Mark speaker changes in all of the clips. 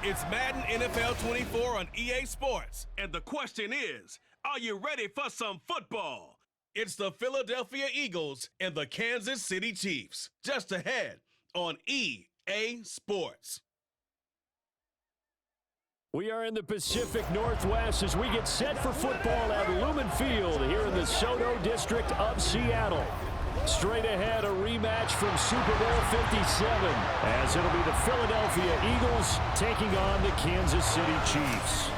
Speaker 1: It's Madden NFL 24 on EA Sports. And the question is, are you ready for some football? It's the Philadelphia Eagles and the Kansas City Chiefs. Just ahead on EA Sports.
Speaker 2: We are in the Pacific Northwest as we get set for football at Lumen Field here in the Soto District of Seattle. Straight ahead, a rematch from Super Bowl 57, as it'll be the Philadelphia Eagles taking on the Kansas City Chiefs.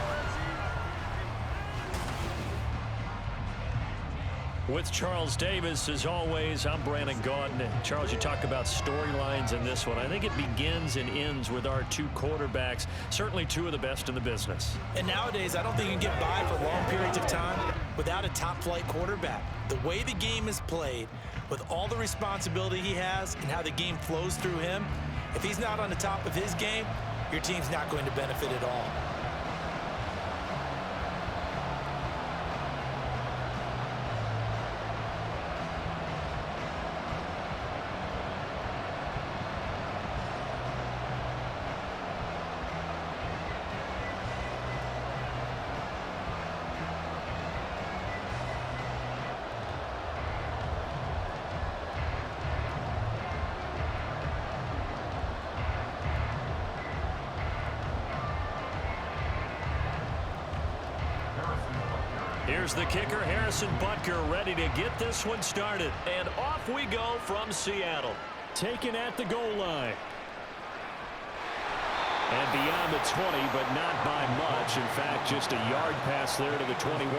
Speaker 2: With Charles Davis, as always, I'm Brandon Gaudin. Charles, you talk about storylines in this one. I think it begins and ends with our two quarterbacks, certainly two of the best in the business.
Speaker 3: And nowadays, I don't think you can get by for long periods of time without a top-flight quarterback. The way the game is played, with all the responsibility he has and how the game flows through him, if he's not on the top of his game, your team's not going to benefit at all.
Speaker 2: Here's the kicker, Harrison Butker, ready to get this one started. And off we go from Seattle. Taken at the goal line. And beyond the 20, but not by much. In fact, just a yard pass there to the 21.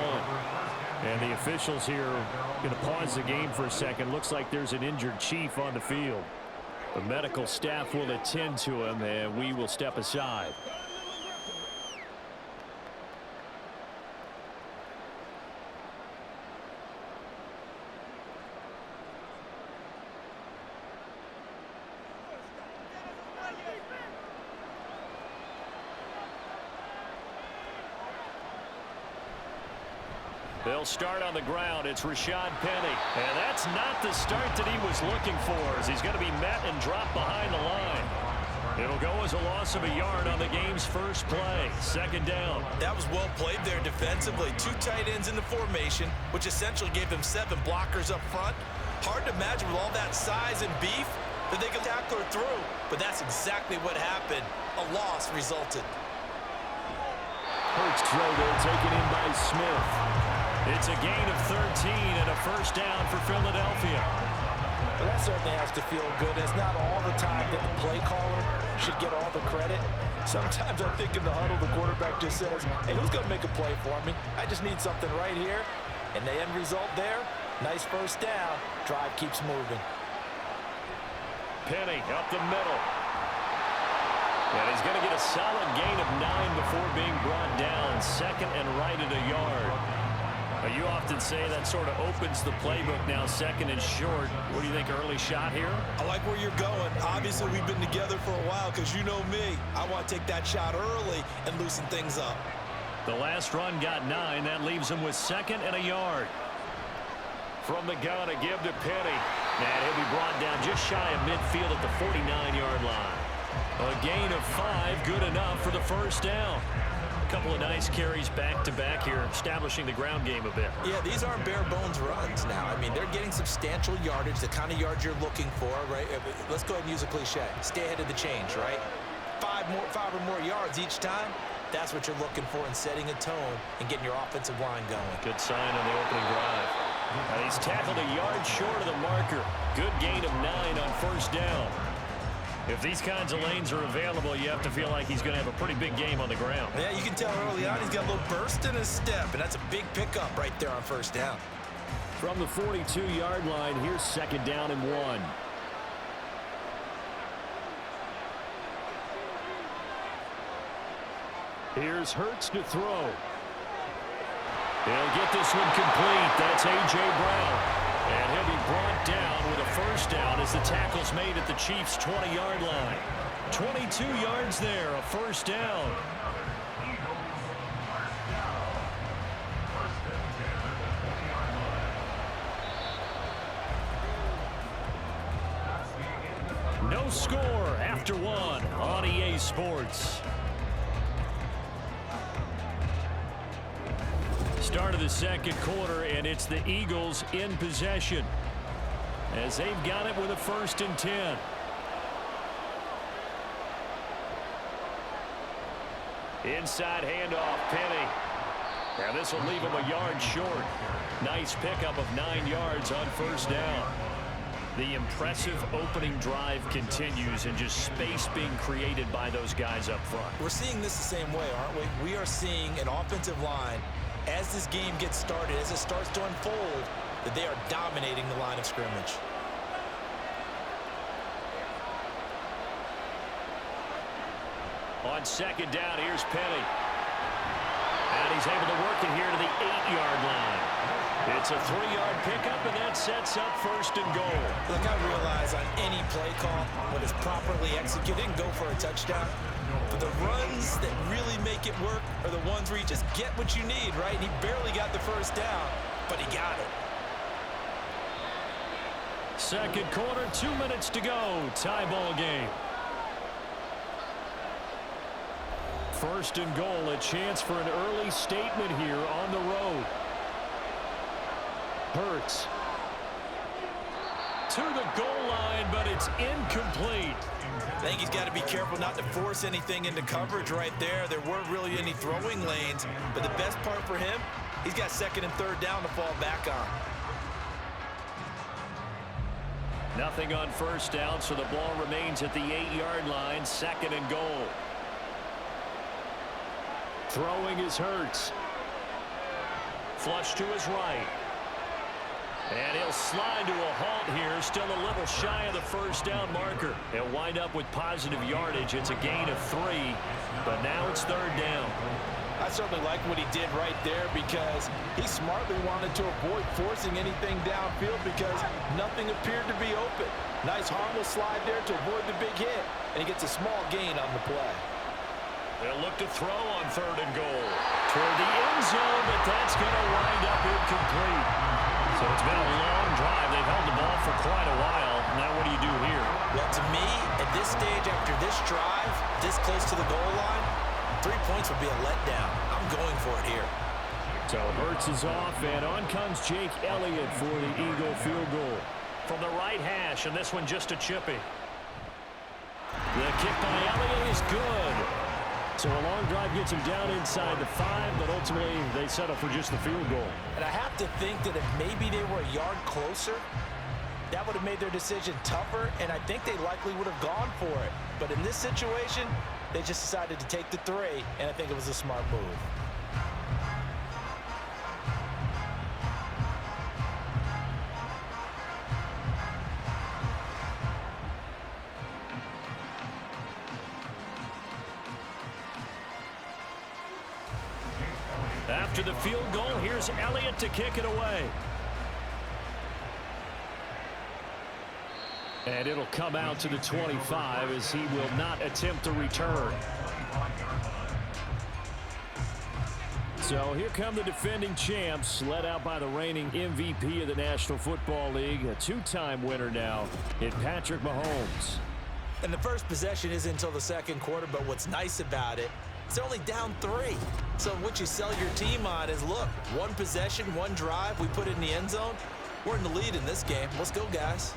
Speaker 2: And the officials here going to pause the game for a second. Looks like there's an injured Chief on the field. The medical staff will attend to him, and we will step aside. They'll start on the ground. It's Rashad Penny. And that's not the start that he was looking for, as he's going to be met and dropped behind the line. It'll go as a loss of a yard on the game's first play. Second down.
Speaker 3: That was well played there defensively. Two tight ends in the formation, which essentially gave them 7 blockers up front. Hard to imagine with all that size and beef that they could tackle her through. But that's exactly what happened. A loss resulted.
Speaker 2: Hurts throw there, taken in by Smith. It's a gain of 13 and a first down for Philadelphia.
Speaker 3: Well, that certainly has to feel good. It's not all the time that the play caller should get all the credit. Sometimes I think in the huddle, the quarterback just says, hey, who's going to make a play for me? I just need something right here. And the end result there, nice first down. Drive keeps moving.
Speaker 2: Penny up the middle. And he's going to get a solid gain of 9 before being brought down. Second and right at a yard. You often say that sort of opens the playbook now, second and short. What do you think, early shot here?
Speaker 3: I like where you're going. Obviously, we've been together for a while because you know me. I want to take that shot early and loosen things up.
Speaker 2: The last run got 9. That leaves him with second and a yard. From the gun, a give to Penny. And he'll be brought down just shy of midfield at the 49-yard line. A gain of 5, good enough for the first down. Couple of nice carries back-to-back here, establishing the ground game a bit.
Speaker 3: Yeah, these aren't bare-bones runs now. I mean, they're getting substantial yardage, the kind of yards you're looking for, right? Let's go ahead and use a cliche. Stay ahead of the change, right? 5 or more yards each time, that's what you're looking for in setting a tone and getting your offensive line going.
Speaker 2: Good sign on the opening drive. And he's tackled a yard short of the marker. Good gain of 9 on first down. If these kinds of lanes are available, you have to feel like he's going to have a pretty big game on the ground.
Speaker 3: Yeah, you can tell early on he's got a little burst in his step, and that's a big pickup right there on first down.
Speaker 2: From the 42-yard line, here's second down and 1. Here's Hurts to throw. He'll get this one complete. That's A.J. Brown. And he'll be brought down with a first down as the tackle's made at the Chiefs' 20-yard line. 22 yards there, a first down. No score after 1 on EA Sports. start of the second quarter, and it's the Eagles in possession as they've got it with a 1st and 10. Inside handoff, Penny. Now this will leave him a yard short. Nice pickup of 9 yards on 1st down. The impressive opening drive continues, and just space being created by those guys up front.
Speaker 3: We're seeing this the same way, aren't we? We are seeing an offensive line, as this game gets started, as it starts to unfold, that they are dominating the line of scrimmage.
Speaker 2: On 2nd down, here's Penny. And he's able to work it here to the 8-yard line. It's a 3-yard pickup, and that sets up 1st and goal.
Speaker 3: Look, I realize on any play call, when it's properly executed, and go for a touchdown. But the runs that really make it work are the ones where you just get what you need, right? And he barely got the 1st down, but he got it.
Speaker 2: Second quarter, 2 minutes to go. Tie ball game. 1st and goal, a chance for an early statement here on the road. Hurts to the goal line, but it's incomplete.
Speaker 3: I think he's got to be careful not to force anything into coverage right there. There weren't really any throwing lanes, but the best part for him, he's got 2nd and 3rd down to fall back on.
Speaker 2: Nothing on 1st down, so the ball remains at the 8-yard line. 2nd and goal. Throwing is Hurts. Flush to his right. And he'll slide to a halt here. Still a little shy of the 1st down marker. They'll wind up with positive yardage. It's a gain of 3, but now it's 3rd down.
Speaker 3: I certainly like what he did right there because he smartly wanted to avoid forcing anything downfield because nothing appeared to be open. Nice harmless slide there to avoid the big hit, and he gets a small gain on the play.
Speaker 2: They'll look to throw on 3rd and goal. Toward the end zone, but that's going to wind up incomplete. So it's been a long drive. They've held the ball for quite a while. Now what do you do here?
Speaker 3: Well, to me, at this stage after this drive, this close to the goal line, 3 points would be a letdown. I'm going for it here.
Speaker 2: So Hurts is off, and on comes Jake Elliott for the Eagle field goal. From the right hash, and this one just a chippy. The kick by Elliott is good. So a long drive gets him down inside the 5, but ultimately they settle for just the field goal.
Speaker 3: And I have to think that if maybe they were a yard closer, that would have made their decision tougher, and I think they likely would have gone for it. But in this situation, they just decided to take the 3, and I think it was a smart move.
Speaker 2: After the field goal, here's Elliott to kick it away. And it'll come out to the 25 as he will not attempt to return. So here come the defending champs, led out by the reigning MVP of the National Football League, a 2-time winner now in Patrick Mahomes.
Speaker 3: And the first possession isn't until the second quarter, but what's nice about it, it's only down 3. So what you sell your team on is, look, 1 possession, 1 drive, we put it in the end zone. We're in the lead in this game. Let's go, guys.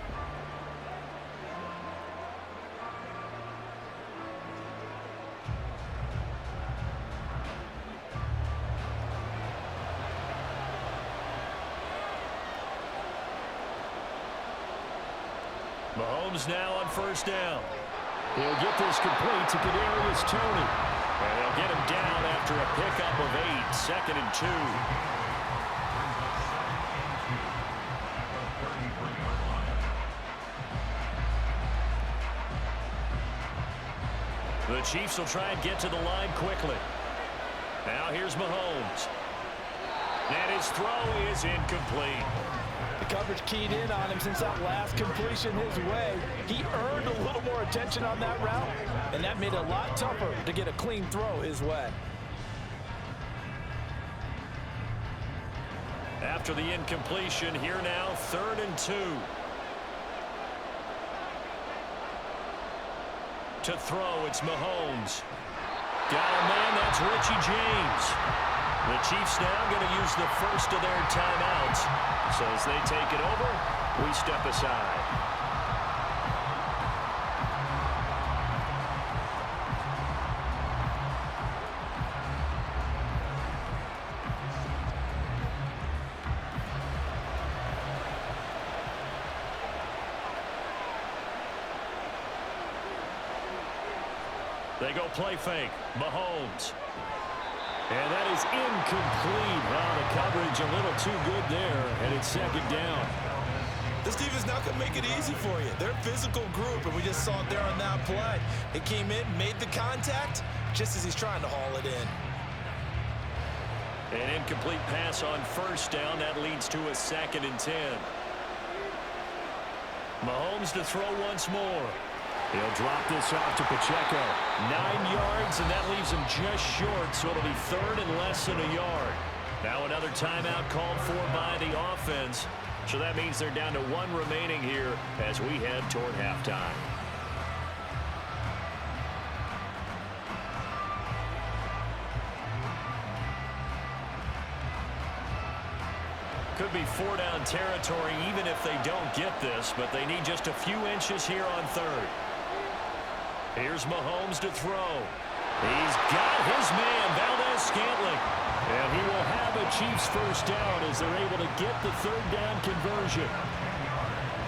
Speaker 2: Mahomes now on 1st down. He'll get this complete to Kadarius Toney. And they'll get him down after a pickup of 8, 2nd and 2. The Chiefs will try and get to the line quickly. Now here's Mahomes. And his throw is incomplete.
Speaker 3: The coverage keyed in on him since that last completion his way. He earned a little more attention on that route, and that made it a lot tougher to get a clean throw his way.
Speaker 2: After the incompletion, here now, 3rd and 2. To throw, it's Mahomes. Got a man, that's Richie James. The Chiefs now going to use the first of their timeouts. So as they take it over, we step aside. They go play fake. Mahomes. And that is incomplete. Well, the coverage a little too good there, and it's second down.
Speaker 3: This defense not going to make it easy for you. They're a physical group, and we just saw it there on that play. It came in, made the contact, just as he's trying to haul it in.
Speaker 2: An incomplete pass on first down. That leads to a 2nd and 10. Mahomes to throw once more. He'll drop this off to Pacheco. 9 yards, and that leaves him just short, so it'll be 3rd and less than a yard. Now another timeout called for by the offense. So that means they're down to 1 remaining here as we head toward halftime. Could be 4-down territory even if they don't get this, but they need just a few inches here on 3rd. Here's Mahomes to throw. He's got his man, Valdez-Scantling. And he will have a Chiefs first down as they're able to get the 3rd down conversion.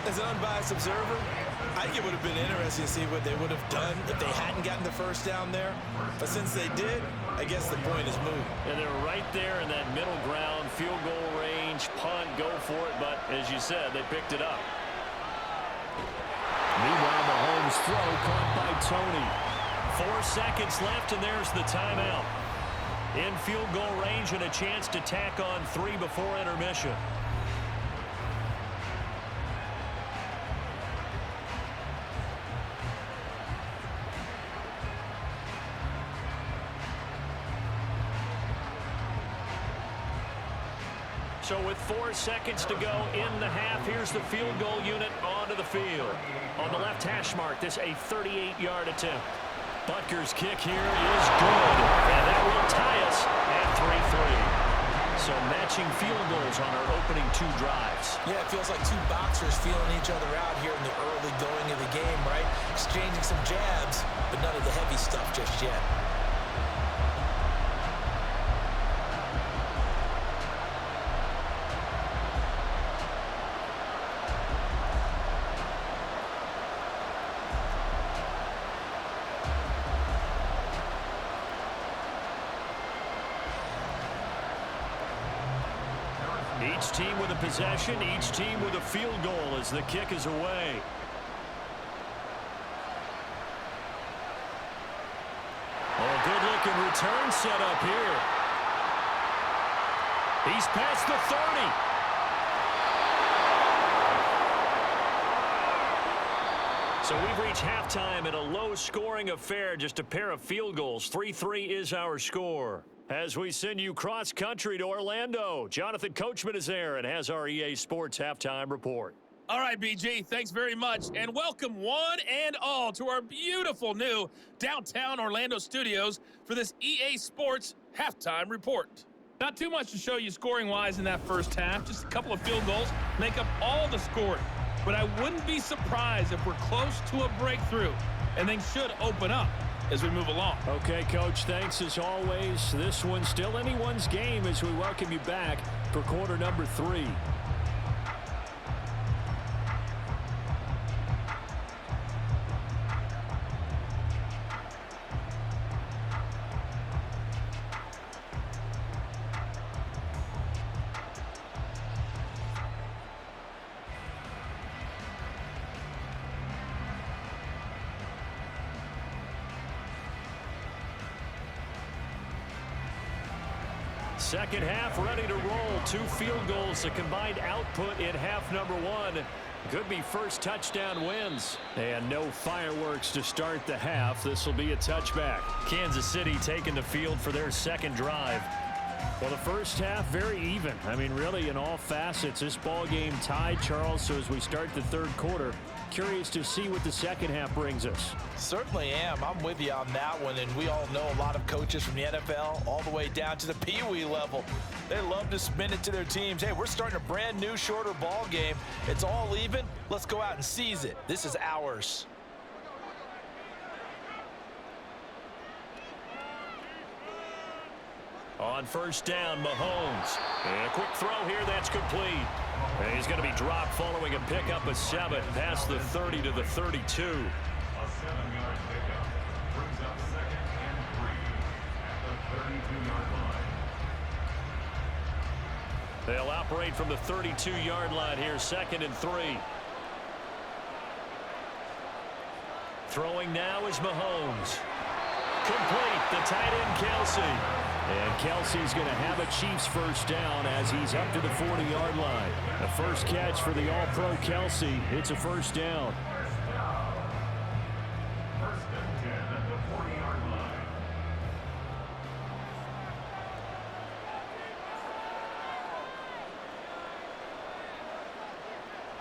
Speaker 3: As an unbiased observer, I think it would have been interesting to see what they would have done if they hadn't gotten the first down there. But since they did, I guess the point is moot.
Speaker 2: And they're right there in that middle ground, field goal range, punt, go for it. But as you said, they picked it up. Meanwhile, Mahomes' throw caught by Tony. 4 seconds left, and there's the timeout. In field goal range and a chance to tack on 3 before intermission. So with 4 seconds to go in the half, here's the field goal unit onto the field. On the left hash mark, this a 38-yard attempt. Butker's kick here is good, and that will tie us at 3-3. So matching field goals on our opening 2 drives.
Speaker 3: Yeah, it feels like 2 boxers feeling each other out here in the early going of the game, right? Exchanging some jabs, but none of the heavy stuff just yet.
Speaker 2: Each team with a possession, each team with a field goal as the kick is away. Oh, good-looking return set up here. He's past the 30. So we've reached halftime in a low-scoring affair, just a pair of field goals. 3-3 is our score. As we send you cross-country to Orlando, Jonathan Coachman is there and has our EA Sports Halftime Report.
Speaker 4: All right, BG, thanks very much, and welcome one and all to our beautiful new downtown Orlando studios for this EA Sports Halftime Report. Not too much to show you scoring-wise in that first half. Just a couple of field goals make up all the scoring. But I wouldn't be surprised if we're close to a breakthrough, and things should open up as we move along.
Speaker 2: Okay, Coach, thanks as always. This one's still anyone's game as we welcome you back for quarter number 3. Second half ready to roll. 2 field goals, the combined output in half number 1. Could be first touchdown wins. And no fireworks to start the half. This will be a touchback. Kansas City taking the field for their second drive. Well, the first half, very even. I mean, really, in all facets, this ball game tied, Charles. So as we start the third quarter, curious to see what the second half brings us.
Speaker 3: Certainly am. I'm with you on that one. And we all know a lot of coaches from the NFL all the way down to the Pee-wee level. They love to spin it to their teams. Hey, we're starting a brand new, shorter ball game. It's all even. Let's go out and seize it. This is ours.
Speaker 2: On first down, Mahomes. And a quick throw here, that's complete. And he's going to be dropped following a pickup of 7 past the 30 to the 32.
Speaker 5: A 7-yard pickup brings up 2nd and 3 at the 32-yard line.
Speaker 2: They'll operate from the 32-yard line here, 2nd and 3. Throwing now is Mahomes. Complete, the tight end Kelsey. And Kelsey's going to have a Chiefs first down as he's up to the 40-yard line. The first catch for the All-Pro Kelsey. It's a first down.
Speaker 5: First and 10 at the 40-yard line.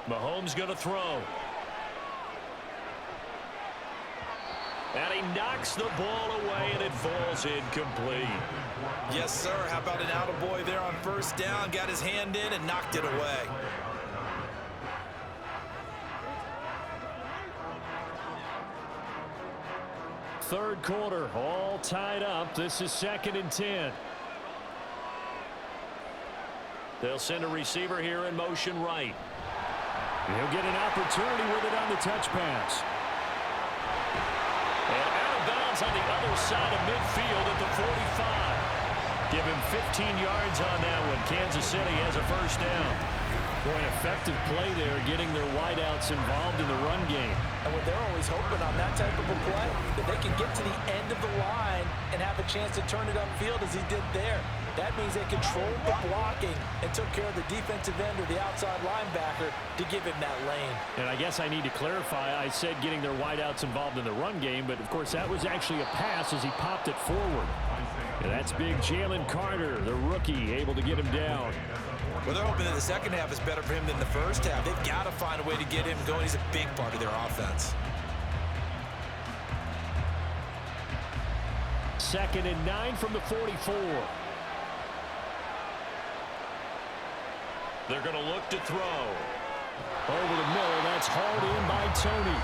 Speaker 2: Mahomes going to throw. And he knocks the ball away, and it falls incomplete.
Speaker 3: Yes, sir. How about an attaboy there on first down? Got his hand in and knocked it away.
Speaker 2: Third quarter, all tied up. This is 2nd and 10. They'll send a receiver here in motion right. He'll get an opportunity with it on the touch pass. And out of bounds on the other side of midfield at the 45. Give him 15 yards on that one. Kansas City has a first down. Boy, an effective play there, getting their wideouts involved in the run game.
Speaker 3: And what they're always hoping on that type of a play, that they can get to the end of the line and have a chance to turn it upfield as he did there. That means they controlled the blocking and took care of the defensive end or the outside linebacker to give him that lane.
Speaker 2: And I guess I need to clarify, I said getting their wideouts involved in the run game, but of course that was actually a pass as he popped it forward. And that's big Jalen Carter, the rookie, able to get him down.
Speaker 3: Well, they're hoping that the second half is better for him than the first half. They've got to find a way to get him going. He's a big part of their offense.
Speaker 2: 2nd and 9 from the 44. They're going to look to throw. Over the middle, that's hauled in by Tony.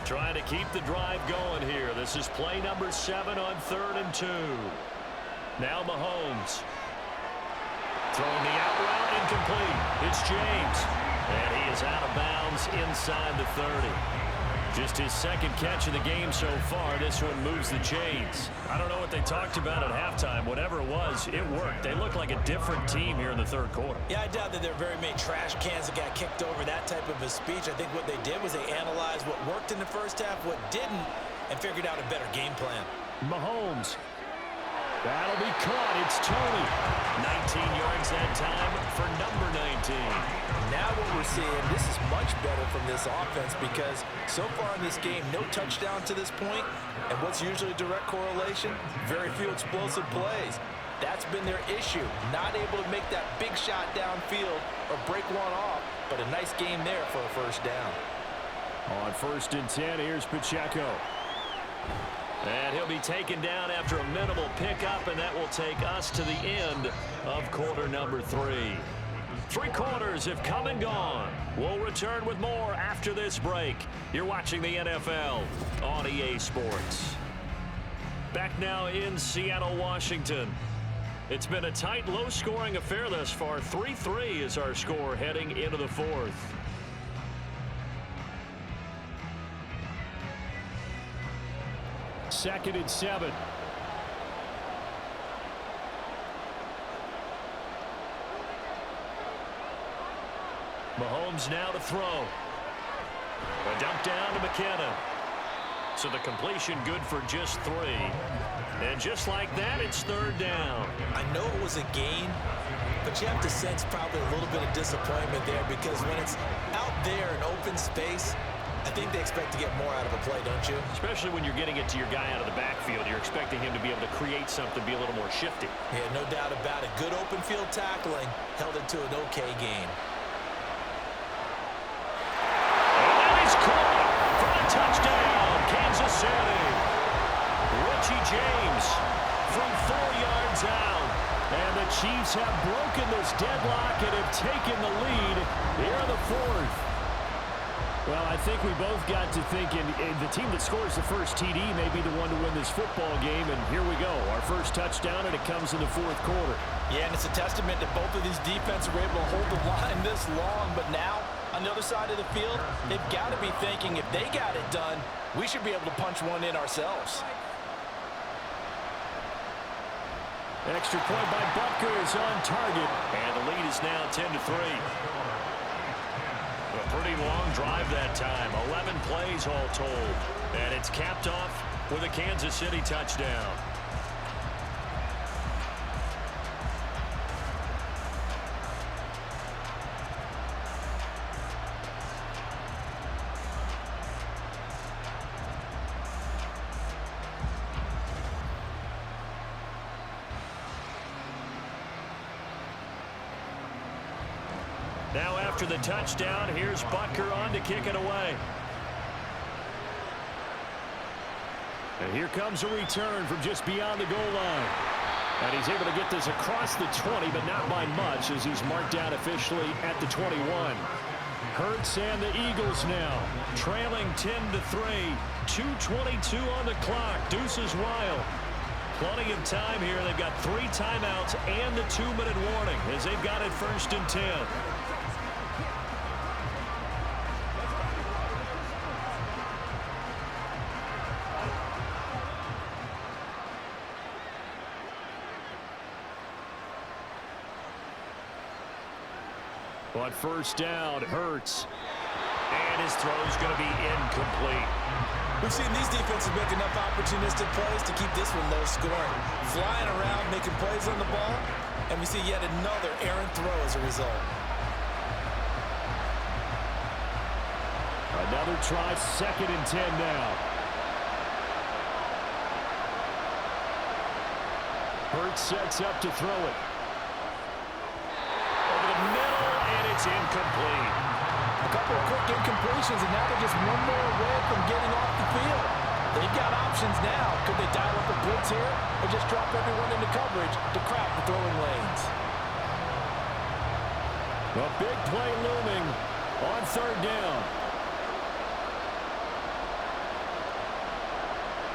Speaker 2: Trying to keep the drive going here. This is play number 7 on 3rd and 2. Now Mahomes. Throwing the out route, incomplete. It's James. And he is out of bounds inside the 30. Just his second catch of the game so far. This one moves the chains. I don't know what they talked about at halftime. Whatever it was, it worked. They look like a different team here in the third quarter.
Speaker 3: Yeah, I doubt that there are very many trash cans that got kicked over, that type of a speech. I think what they did was they analyzed what worked in the first half, what didn't, and figured out a better game plan.
Speaker 2: Mahomes. That'll be caught. It's Tony. 19 yards that time for number 19.
Speaker 3: Now what we're seeing, this is much better from this offense because so far in this game, no touchdown to this point, and what's usually a direct correlation? Very few explosive plays. That's been their issue. Not able to make that big shot downfield or break one off, but a nice game there for a first down.
Speaker 2: On 1st and 10, here's Pacheco. And he'll be taken down after a minimal pickup, and that will take us to the end of quarter number 3. 3 quarters have come and gone. We'll return with more after this break. You're watching the NFL on EA Sports. Back now in Seattle, Washington. It's been a tight, low-scoring affair thus far. 3-3 is our score heading into the 4th. Second and 7. Mahomes now to throw. A dump down to McKinnon. So the completion good for just 3. And just like that, it's 3rd down.
Speaker 3: I know it was a gain, but you have to sense probably a little bit of disappointment there because when it's out there in open space, I think they expect to get more out of a play, don't you?
Speaker 2: Especially when you're getting it to your guy out of the backfield. You're expecting him to be able to create something, be a little more shifty.
Speaker 3: Yeah, no doubt about it. Good open field tackling held it to an okay gain.
Speaker 2: And that is caught for a touchdown, Kansas City. Richie James from 4 yards out. And the Chiefs have broken this deadlock and have taken the lead here in the 4th.
Speaker 6: Well, I think we both got to thinking the team that scores the first TD may be the one to win this football game, and here we go. Our first touchdown, and it comes in the 4th quarter.
Speaker 3: Yeah, and it's a testament that both of these defenses were able to hold the line this long, but now, on the other side of the field, they've got to be thinking if they got it done, we should be able to punch one in ourselves.
Speaker 6: Extra point by Butker is on target.
Speaker 2: And the lead is now 10-3. A pretty long drive that time. 11 plays all told. And it's capped off with a Kansas City touchdown. Now after the touchdown, here's Butker on to kick it away.
Speaker 6: And here comes a return from just beyond the goal line. And he's able to get this across the 20, but not by much as he's marked down officially at the 21. Hurts and the Eagles now trailing 10-3. 2:22 on the clock. Deuces wild. Plenty of time here. They've got 3 timeouts and the 2-minute warning as they've got it 1st and 10. On 1st down, Hurts.
Speaker 2: And his throw's going to be incomplete.
Speaker 3: We've seen these defenses make enough opportunistic plays to keep this one low scoring. Flying around, making plays on the ball, and we see yet another errant throw as a result.
Speaker 6: Another try, 2nd and 10 now. Hurts sets up to throw it.
Speaker 2: Over the middle, and it's incomplete.
Speaker 3: A couple of quick incompletions, and now they're just one more away from getting off the field. They've got options now. Could they dial up a blitz here or just drop everyone into coverage to crack the throwing lanes?
Speaker 6: A big play looming on 3rd down.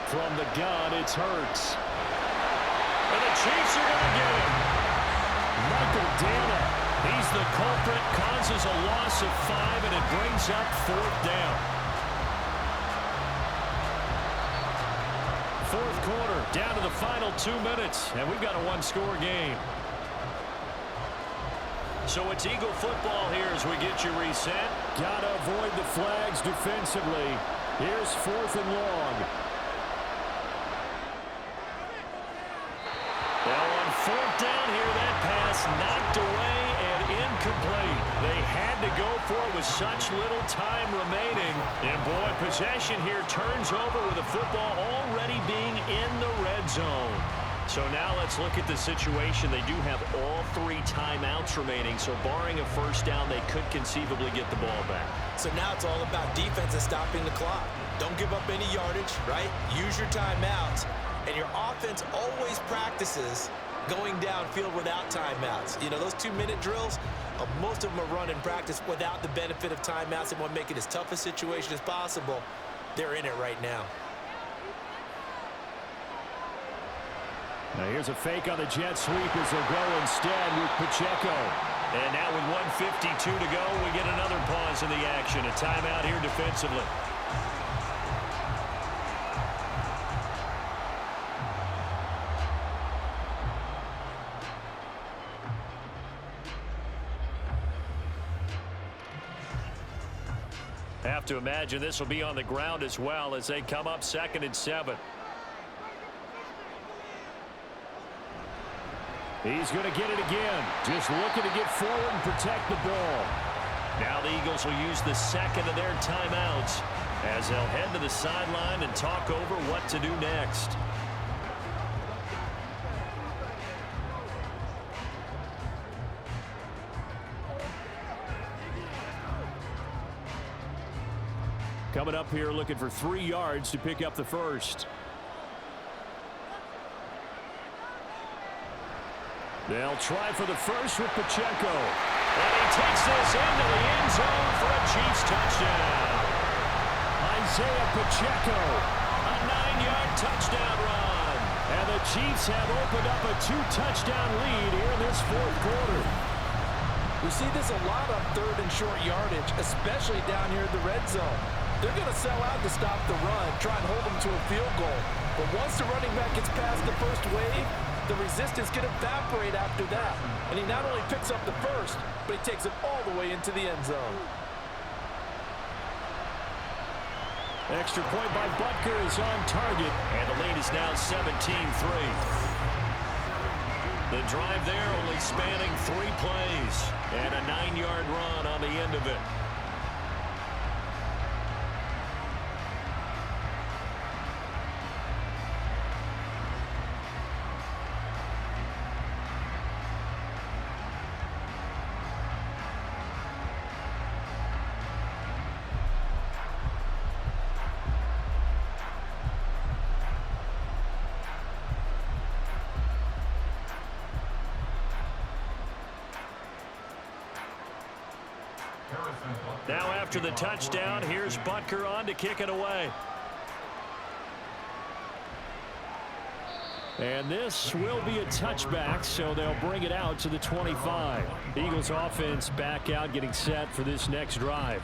Speaker 6: From the gun, it's Hurts.
Speaker 2: And the Chiefs are going to get him.
Speaker 6: Michael Dana.
Speaker 2: He's the culprit, causes a loss of 5, and it brings up 4th down.
Speaker 6: 4th quarter, down to the final 2 minutes, and we've got a 1-score game.
Speaker 2: So it's Eagle football here as we get you reset.
Speaker 6: Got to avoid the flags defensively. Here's 4th and long.
Speaker 2: Now on 4th down here, that pass knocked away and incomplete. They had to go for it with such little time remaining. And boy, possession here turns over with the football already being in the red zone. So now let's look at the situation. They do have all 3 timeouts remaining, so barring a 1st down, they could conceivably get the ball back.
Speaker 3: So now it's all about defense and stopping the clock. Don't give up any yardage, right? Use your timeouts. And your offense always practices going downfield without timeouts. You know, those 2-minute drills, most of them are run in practice without the benefit of timeouts and want to make it as tough a situation as possible. They're in it right now.
Speaker 6: Now here's a fake on the jet sweep as they'll go instead with Pacheco.
Speaker 2: And now with 1:52 to go, we get another pause in the action. A timeout here defensively. to imagine this will be on the ground as well as they come up 2nd and 7.
Speaker 6: He's going to get it again. Just looking to get forward and protect the ball.
Speaker 2: Now the Eagles will use the second of their timeouts as they'll head to the sideline and talk over what to do next.
Speaker 6: Coming up here looking for 3 yards to pick up the first. They'll try for the first with Pacheco.
Speaker 2: And he takes this into the end zone for a Chiefs touchdown.
Speaker 6: Isaiah Pacheco.
Speaker 2: A 9-yard touchdown run.
Speaker 6: And the Chiefs have opened up a 2-touchdown lead here in this 4th quarter.
Speaker 3: We see this a lot on 3rd and short yardage, especially down here in the red zone. They're going to sell out to stop the run, try and hold them to a field goal. But once the running back gets past the first wave, the resistance can evaporate after that. And he not only picks up the first, but he takes it all the way into the end zone.
Speaker 6: Extra point by Butker is on target.
Speaker 2: And the lead is now 17-3. The drive there only spanning 3 plays. And a 9-yard run on the end of it. Now after the touchdown, here's Butker on to kick it away.
Speaker 6: And this will be a touchback, so they'll bring it out to the 25. Eagles offense back out, getting set for this next drive.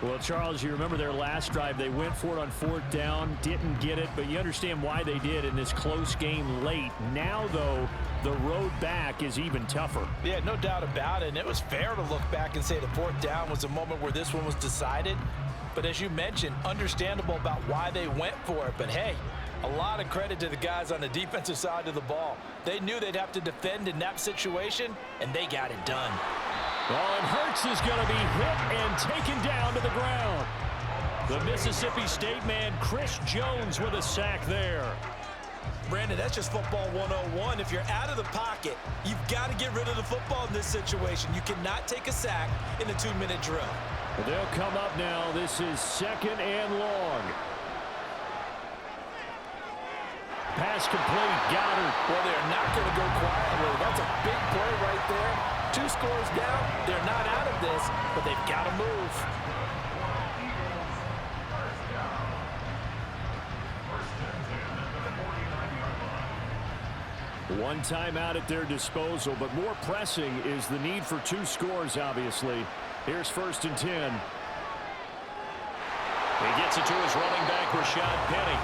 Speaker 6: Well, Charles, you remember their last drive. They went for it on 4th down, didn't get it, but you understand why they did in this close game late. Now, though, the road back is even tougher.
Speaker 3: Yeah, no doubt about it. And it was fair to look back and say the 4th down was a moment where this one was decided. But as you mentioned, understandable about why they went for it. But, hey, a lot of credit to the guys on the defensive side of the ball. They knew they'd have to defend in that situation, and they got it done.
Speaker 6: Well, and Hurts is going to be hit and taken down to the ground. The Mississippi State man, Chris Jones, with a sack there.
Speaker 3: Brandon, that's just football 101. If you're out of the pocket, you've got to get rid of the football in this situation. You cannot take a sack in a 2-minute drill.
Speaker 6: They'll come up now. This is 2nd and long. Pass complete. Goddard.
Speaker 3: Well, they're not going to go quietly. That's a big play right there. 2 scores down. They're not out of this, but they've got to move.
Speaker 6: One timeout at their disposal, but more pressing is the need for 2 scores, obviously. Here's 1st and 10.
Speaker 2: He gets it to his running back, Rashad Penny.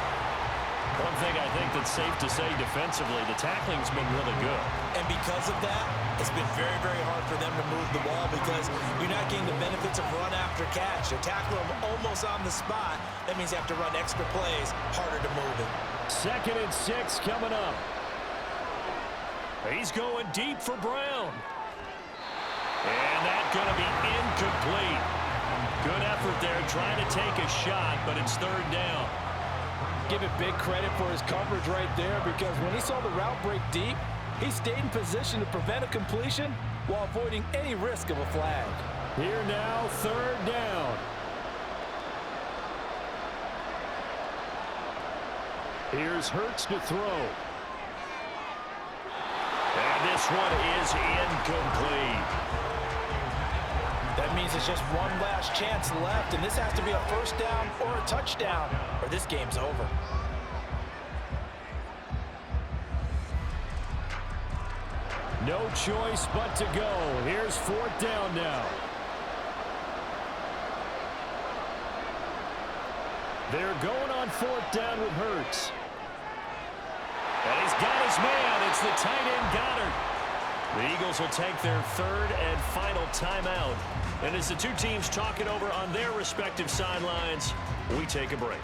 Speaker 2: One thing I think that's safe to say defensively, the tackling's been really good.
Speaker 3: And because of that, it's been very, very hard for them to move the ball because you're not getting the benefits of run after catch. You tackle them almost on the spot. That means you have to run extra plays, harder to move it.
Speaker 6: 2nd and 6 coming up.
Speaker 2: He's going deep for Brown. And that's going to be incomplete. Good effort there trying to take a shot, but it's 3rd down.
Speaker 3: Give it big credit for his coverage right there because when he saw the route break deep, he stayed in position to prevent a completion while avoiding any risk of a flag.
Speaker 6: Here now, 3rd down. Here's Hurts to throw.
Speaker 2: And this one is incomplete.
Speaker 3: That means it's just one last chance left, and this has to be a 1st down or a touchdown, or this game's over.
Speaker 6: No choice but to go. Here's 4th down now. They're going on 4th down with Hurts.
Speaker 2: And he's got his man. It's the tight end, Goddard. The Eagles will take their third and final timeout. And as the two teams talk it over on their respective sidelines, we take a break.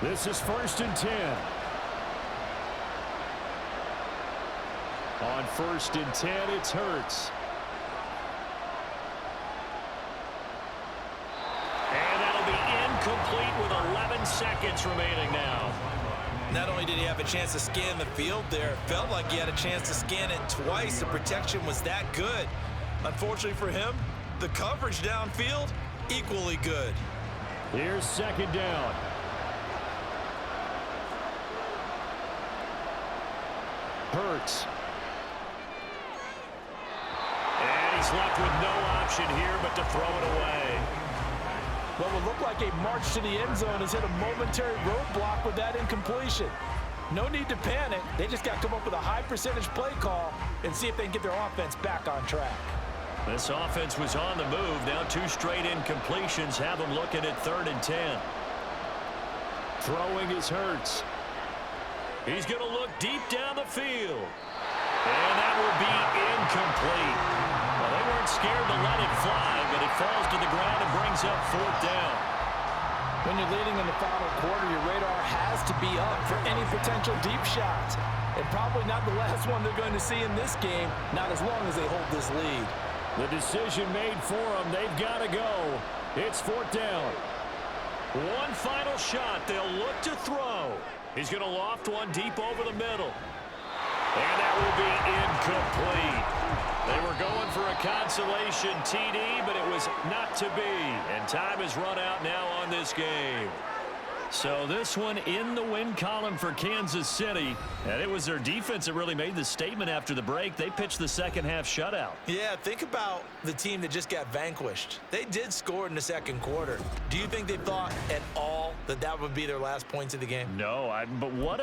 Speaker 6: This is 1st and 10. On 1st and 10, it's Hurts.
Speaker 2: And that'll be incomplete with 11 seconds remaining now.
Speaker 3: Not only did he have a chance to scan the field there, it felt like he had a chance to scan it twice. The protection was that good. Unfortunately for him, the coverage downfield, equally good.
Speaker 6: Here's 2nd down. Hurts.
Speaker 2: And he's left with no option here but to throw it away.
Speaker 3: What will look like a march to the end zone has hit a momentary roadblock with that incompletion. No need to panic. They just got to come up with a high percentage play call and see if they can get their offense back on track.
Speaker 2: This offense was on the move. Now 2 straight incompletions have them looking at 3rd and 10.
Speaker 6: Throwing is Hurts.
Speaker 2: He's going to look deep down the field. And that will be incomplete. Well, they weren't scared to let it fly, but it falls to the ground and brings up 4th down.
Speaker 3: When you're leading in the final quarter, your radar has to be up for any potential deep shots. And probably not the last one they're going to see in this game, not as long as they hold this lead.
Speaker 6: The decision made for them. They've got to go. It's 4th down.
Speaker 2: One final shot. They'll look to throw. He's going to loft one deep over the middle. And that will be incomplete. They were going for a consolation TD, but it was not to be. And time has run out now on this game. So this one in the win column for Kansas City. And it was their defense that really made the statement after the break. They pitched the second half shutout.
Speaker 3: Yeah, think about the team that just got vanquished. They did score in the second quarter. Do you think they thought at all that that would be their last points of the game?
Speaker 2: No, but what a